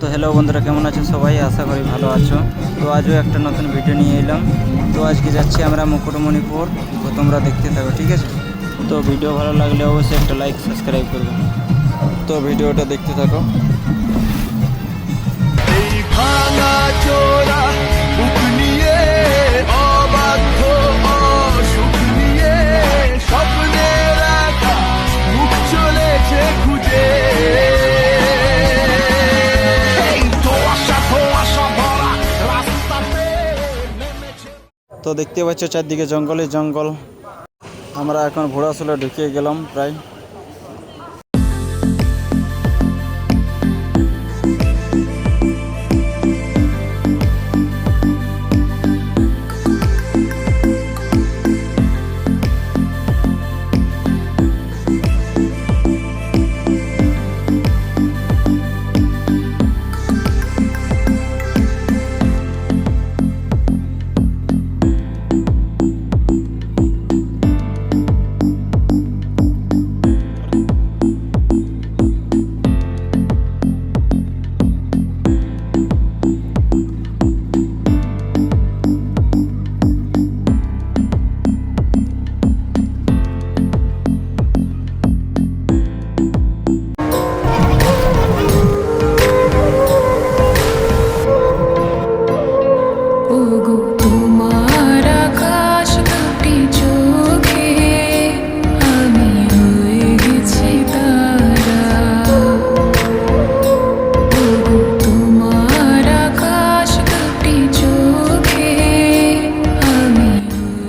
তো হ্যালো বন্ধুরা, কেমন আছো সবাই? আশা করি ভালো আছো। তো আজও একটা নতুন ভিডিও নিয়ে এলাম। তো আজকে যাচ্ছি আমরা মুকুটমণিপুর। তো তোমরা দেখতে থাকো, ঠিক আছে? তো ভিডিও ভালো লাগলে অবশ্যই একটা লাইক সাবস্ক্রাইব করবে। তো ভিডিওটা দেখতে থাকো। তো দেখতে পাচ্ছ চারদিকে জঙ্গলে জঙ্গল। আমরা এখন ঘোড়াশোলা ঢুকে গেলাম প্রায়।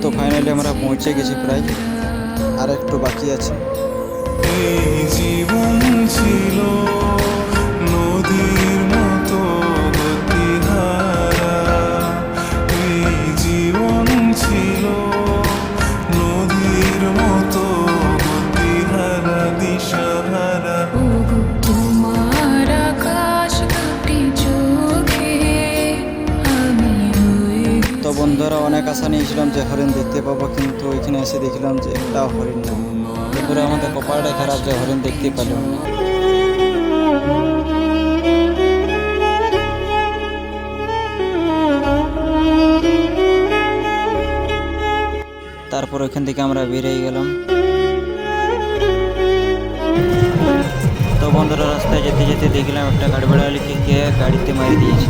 তো ফাইনালি আমরা পৌঁছে গেছি প্রায়, আর একটু বাকি আছে। জীবন ছিল নদীর মতো গতিহারা, এই জীবন ছিল নদীর মতো গতিহারা, দিশাহারা। তো বন্ধুরা, অনেক আশা নিয়েছিলাম যে হরিণ দেখতে পাবো, কিন্তু ওইখানে এসে দেখলাম যে একটাও হরিণ না। বন্ধুরা, আমাদের কপালটাই খারাপ যে হরিণ দেখতে পেলাম না। তারপর ওইখান থেকে আমরা বেরিয়ে গেলাম। তো বন্ধুরা, রাস্তায় যেতে যেতে দেখলাম একটা গাড়ি ভাড়াওয়ালিকে কে গাড়িতে মারি দিয়েছে।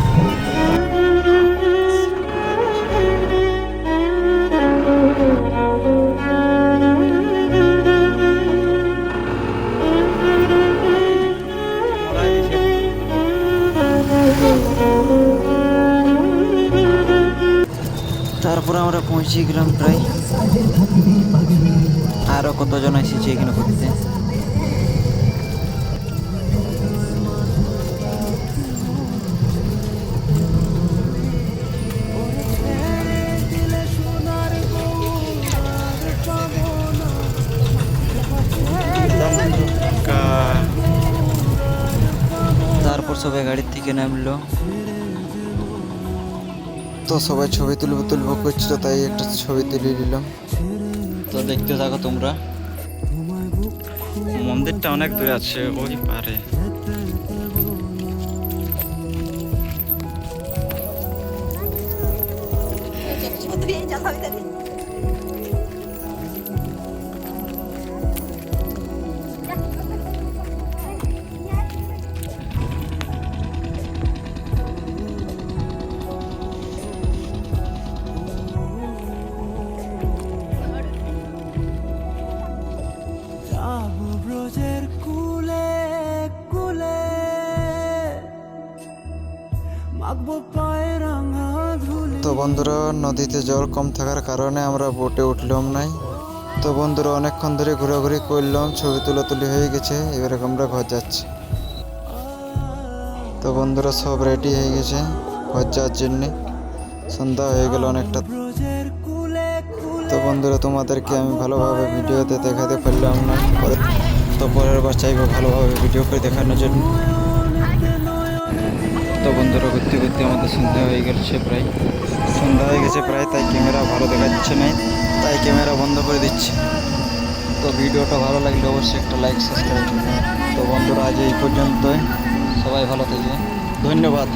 তারপরে আমরা পৌঁছে গেলাম প্রায়। আরও কতজন এসেছে এখানে করতে। তারপর সবাই গাড়ির থেকে নামলো। তো সবাই ছবি তুলবো করছিল, তাই একটা ছবি তুলে নিলাম। তো দেখতে থাকো তোমরা। মন্দিরটা অনেক দূরে আছে, ওই পারে। তো বন্ধুরা, নদীতে জল কম থাকার কারণে আমরা বোটে উঠলাম নাই। তো বন্ধুরা, অনেকক্ষণ ধরে ঘোরাঘুরি করলাম, ছবি তুলি হয়ে গেছে। এবারে আমরা ঘর যাচ্ছি। তো বন্ধুরা, সব রেডি হয়ে গেছে ঘর যাওয়ার জন্যে। সন্ধ্যা হয়ে গেল অনেকটা। তো বন্ধুরা, তোমাদেরকে আমি ভালোভাবে ভিডিওতে দেখাতে পারলাম না। তো পরের বার চাইবো ভালোভাবে ভিডিও করে দেখানোর জন্য। তো বন্ধুরা, ঘুরতে ঘুরতে আমাদের সন্ধ্যা হয়ে গেছে প্রায়, তাই ক্যামেরা ভালো দেখাচ্ছে না, তাই ক্যামেরা বন্ধ করে দিচ্ছি। তো ভিডিওটা ভালো লাগলে অবশ্যই একটা লাইক সাবস্ক্রাইব করবেন। তো বন্ধুরা, আজ এই পর্যন্তই। সবাই ভালো থাকবে। ধন্যবাদ।